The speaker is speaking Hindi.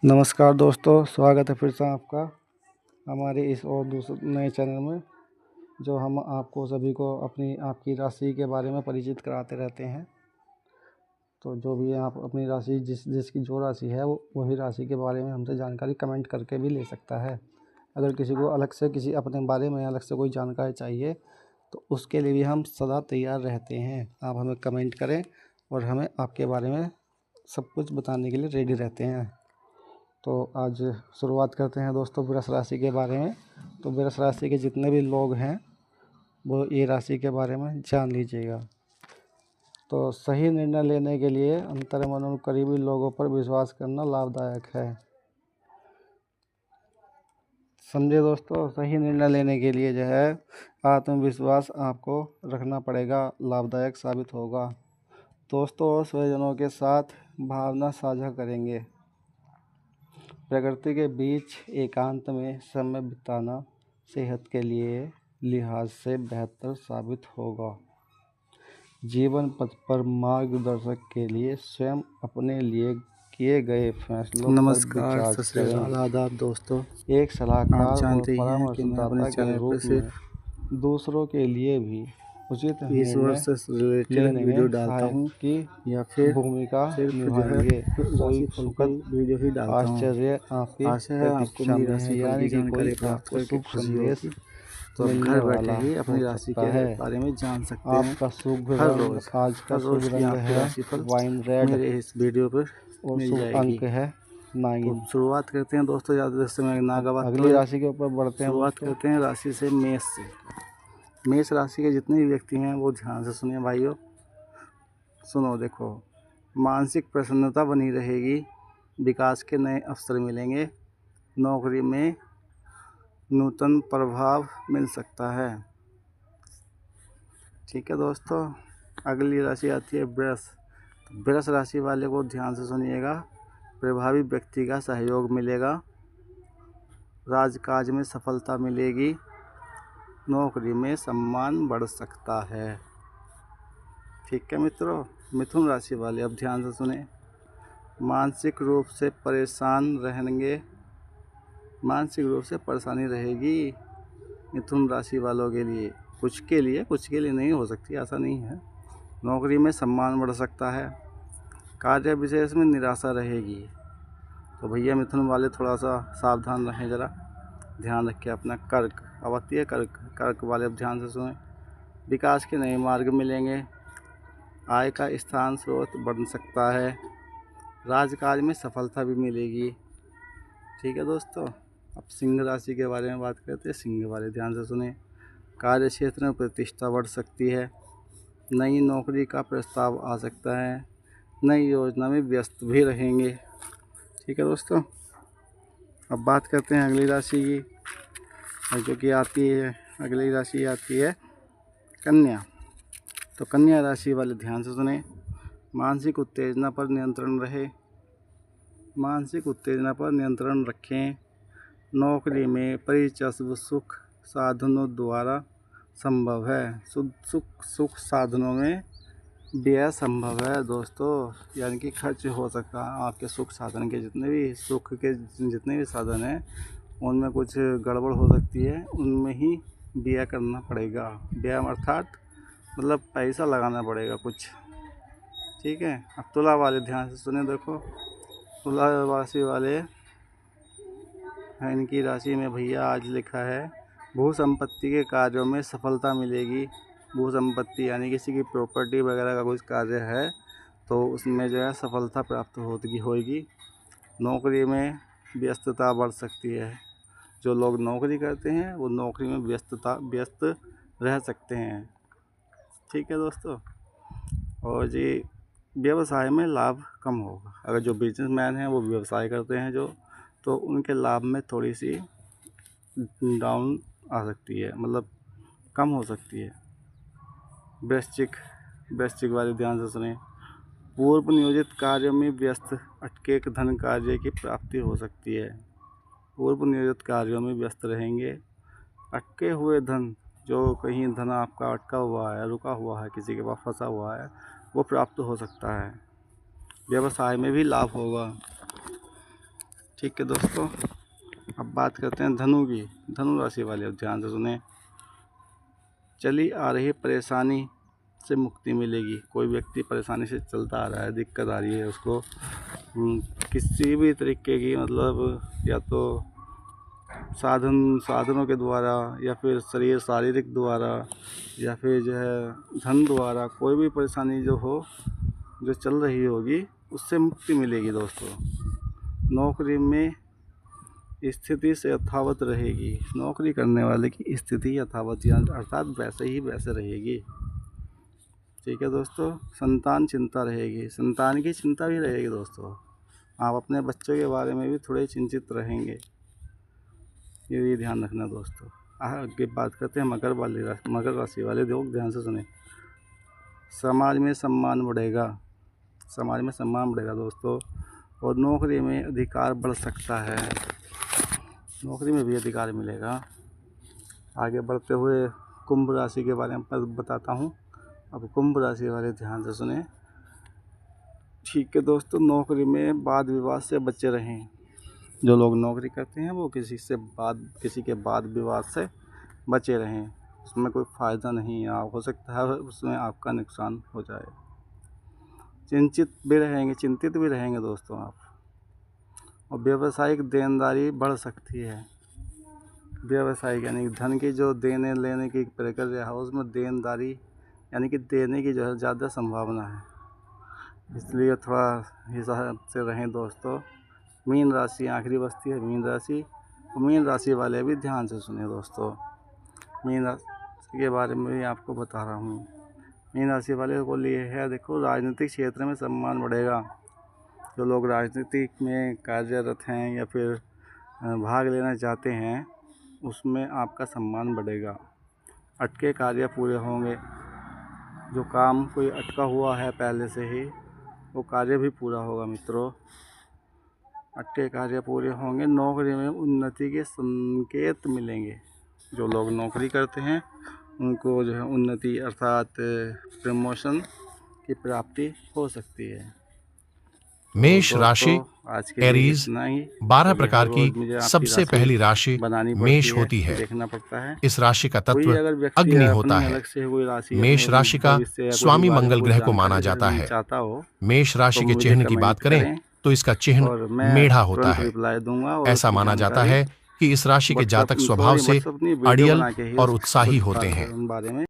नमस्कार दोस्तों, स्वागत है फिर से आपका हमारे इस और दूसरे नए चैनल में, जो हम आपको सभी को आपकी राशि के बारे में परिचित कराते रहते हैं। तो जो भी आप अपनी राशि जिसकी जो राशि है वो वही राशि के बारे में हमसे जानकारी कमेंट करके भी ले सकता है। अगर किसी को अलग से किसी अपने बारे में अलग से कोई जानकारी चाहिए तो उसके लिए भी हम सदा तैयार रहते हैं। आप हमें कमेंट करें और हमें आपके बारे में सब कुछ बताने के लिए रेडी रहते हैं। तो आज शुरुआत करते हैं दोस्तों वृष राशि के बारे में। तो वृष राशि के जितने भी लोग हैं वो ये राशि के बारे में जान लीजिएगा। तो सही निर्णय लेने के लिए अंतर्मन और करीबी लोगों पर विश्वास करना लाभदायक है। समझे दोस्तों, सही निर्णय लेने के लिए जो है आत्मविश्वास आपको रखना पड़ेगा, लाभदायक साबित होगा। दोस्तों और स्वजनों के साथ भावना साझा करेंगे। प्रकृति के बीच एकांत में समय बिताना सेहत के लिए लिहाज से बेहतर साबित होगा। जीवन पथ पर मार्गदर्शक के लिए स्वयं अपने लिए किए गए फैसलों पर विचार करें। आदाब दोस्तों, एक सलाहकार और परामर्शदाता के रूप में दूसरों के लिए भी उचित निर्णय लेने में सहायक की या फिर भूमिका निभाएंगे। कोई सुखद वीडियो ही डालता हूं। आश्चर्य आपकी प्रतीक्षा में है, यानी कि कोई आपको शुभ संदेश तो घर बैठे ही अपनी राशि के बारे में जान सकते हैं। आपका शुभ रंग आज का शुभ रंग है वाइन रेड मेरे इस वीडियो पर और शुभ अंक है 9। शुरुआत करते हैं दोस्तों, ज़्यादा देर से मैं ना गवाता अगली राशि के ऊपर बढ़ते हैं। शुरुआत करते हैं राशि से मेष से। मेष राशि के जितने भी व्यक्ति हैं वो ध्यान से सुनिए भाइयों, सुनो देखो। मानसिक प्रसन्नता बनी रहेगी, विकास के नए अवसर मिलेंगे, नौकरी में नूतन प्रभाव मिल सकता है। ठीक है दोस्तों, अगली राशि आती है वृष। वृष राशि वाले को ध्यान से सुनिएगा। प्रभावी व्यक्ति का सहयोग मिलेगा, राजकाज में सफलता मिलेगी, नौकरी में सम्मान बढ़ सकता है। ठीक है मित्रों। मिथुन राशि वाले अब ध्यान से सुने। मानसिक रूप से परेशान रहेंगे, मानसिक रूप से परेशानी रहेगी मिथुन राशि वालों के लिए। कुछ के लिए नहीं हो सकती, ऐसा नहीं है। नौकरी में सम्मान बढ़ सकता है, कार्य विशेष में निराशा रहेगी। तो भैया मिथुन वाले थोड़ा सा सावधान रहें, ज़रा ध्यान रखें अपना। कर्क अब आती है कर्क वाले अब ध्यान से सुने। विकास के नए मार्ग मिलेंगे, आय का स्थान स्रोत बढ़ सकता है, राजकाज में सफलता भी मिलेगी। ठीक है दोस्तों। अब सिंह राशि के बारे में बात करते हैं। सिंह वाले ध्यान से सुने। कार्य क्षेत्र में प्रतिष्ठा बढ़ सकती है, नई नौकरी का प्रस्ताव आ सकता है, नई योजना में व्यस्त भी रहेंगे। ठीक है दोस्तों। अब बात करते हैं अगली राशि की, जो कि आती है, अगली राशि आती है कन्या। तो कन्या राशि वाले ध्यान से सुने। मानसिक उत्तेजना पर नियंत्रण रहे, मानसिक उत्तेजना पर नियंत्रण रखें, नौकरी में परिचय सुख साधनों द्वारा संभव है। सुख साधनों में व्यय संभव है दोस्तों, यानी कि खर्च हो सकता है। आपके सुख साधन के सुख के जितने भी साधन हैं उनमें कुछ गड़बड़ हो सकती है, उनमें ही व्यय करना पड़ेगा। व्यय अर्थात मतलब पैसा लगाना पड़ेगा कुछ। ठीक है। अब तुला वाले ध्यान से सुने। देखो तुला राशि वाले, इनकी राशि में भैया आज लिखा है भू संपत्ति के कार्यों में सफलता मिलेगी। भू संपत्ति यानी किसी की प्रॉपर्टी वगैरह का कुछ कार्य है तो उसमें जो है सफलता प्राप्त होगी। नौकरी में व्यस्तता बढ़ सकती है, जो लोग नौकरी करते हैं वो नौकरी में व्यस्त रह सकते हैं। ठीक है दोस्तों। और जी व्यवसाय में लाभ कम होगा। अगर जो बिजनेसमैन हैं वो व्यवसाय करते हैं तो उनके लाभ में थोड़ी सी डाउन आ सकती है, मतलब कम हो सकती है। वृश्चिक वाले ध्यान से सुने। पूर्व नियोजित कार्य में व्यस्त अटके धन कार्य की प्राप्ति हो सकती है। पूर्व नियोजित कार्यों में व्यस्त रहेंगे, अटके हुए धन, जो कहीं धन आपका अटका हुआ है, रुका हुआ है, किसी के पास फंसा हुआ है, वो प्राप्त हो सकता है। व्यवसाय में भी लाभ होगा। ठीक है दोस्तों, अब बात करते हैं धनु की। धनु राशि वाले अब ध्यान से सुने। चली आ रही परेशानी से मुक्ति मिलेगी। कोई व्यक्ति परेशानी से चलता आ रहा है, दिक्कत आ रही है उसको किसी भी तरीके की, मतलब या तो साधनों के द्वारा, या फिर शारीरिक द्वारा, या फिर जो है धन द्वारा, कोई भी परेशानी जो चल रही होगी उससे मुक्ति मिलेगी दोस्तों। नौकरी में स्थिति से यथावत रहेगी। नौकरी करने वाले की स्थिति यथावत अर्थात वैसे रहेगी। ठीक है दोस्तों। संतान चिंता रहेगी, संतान की चिंता भी रहेगी दोस्तों। आप अपने बच्चों के बारे में भी थोड़े चिंतित रहेंगे, ये ध्यान रखना दोस्तों। आगे बात करते हैं मकर राशि वाले लोग, ध्यान से सुने। समाज में सम्मान बढ़ेगा, समाज में सम्मान बढ़ेगा दोस्तों, और नौकरी में अधिकार बढ़ सकता है, नौकरी में भी अधिकार मिलेगा। आगे बढ़ते हुए कुंभ राशि के बारे में बताता हूँ। अब कुंभ राशि वाले ध्यान से सुने। ठीक है दोस्तों, नौकरी में वाद विवाद से बचे रहें। जो लोग नौकरी करते हैं वो किसी के वाद विवाद से बचे रहें, उसमें कोई फ़ायदा नहीं है, हो सकता है उसमें आपका नुकसान हो जाए। चिंतित भी रहेंगे दोस्तों आप। और व्यावसायिक देनदारी बढ़ सकती है। व्यावसायिक यानी धन की जो देने लेने की प्रक्रिया है उसमें देनदारी यानी कि देने की जो है ज़्यादा संभावना है, इसलिए थोड़ा हिसाब से रहें दोस्तों। मीन राशि आखिरी बचती है, मीन राशि। मीन राशि वाले भी ध्यान से सुने दोस्तों। मीन राशि के बारे में भी आपको बता रहा हूँ। मीन राशि वाले को लिए है, देखो, राजनीतिक क्षेत्र में सम्मान बढ़ेगा। जो लोग राजनीतिक में कार्यरत हैं या फिर भाग लेना चाहते हैं उसमें आपका सम्मान बढ़ेगा। अटके कार्य पूरे होंगे। जो काम कोई अटका हुआ है पहले से ही, वो कार्य भी पूरा होगा मित्रों। अटके कार्य पूरे होंगे। नौकरी में उन्नति के संकेत मिलेंगे। जो लोग नौकरी करते हैं उनको जो है उन्नति अर्थात प्रमोशन की प्राप्ति हो सकती है। मेष राशि एरीज 12 प्रकार की सबसे पहली राशि मेष होती है। देखना पड़ता है। इस राशि का तत्व अग्नि होता है। मेष राशि का स्वामी मंगल ग्रह को माना जाता है। मेष राशि के चिन्ह की बात करें तो इसका चिन्ह मेढ़ा होता है। ऐसा माना जाता है कि इस राशि के जातक स्वभाव से अड़ियल और उत्साही होते हैं।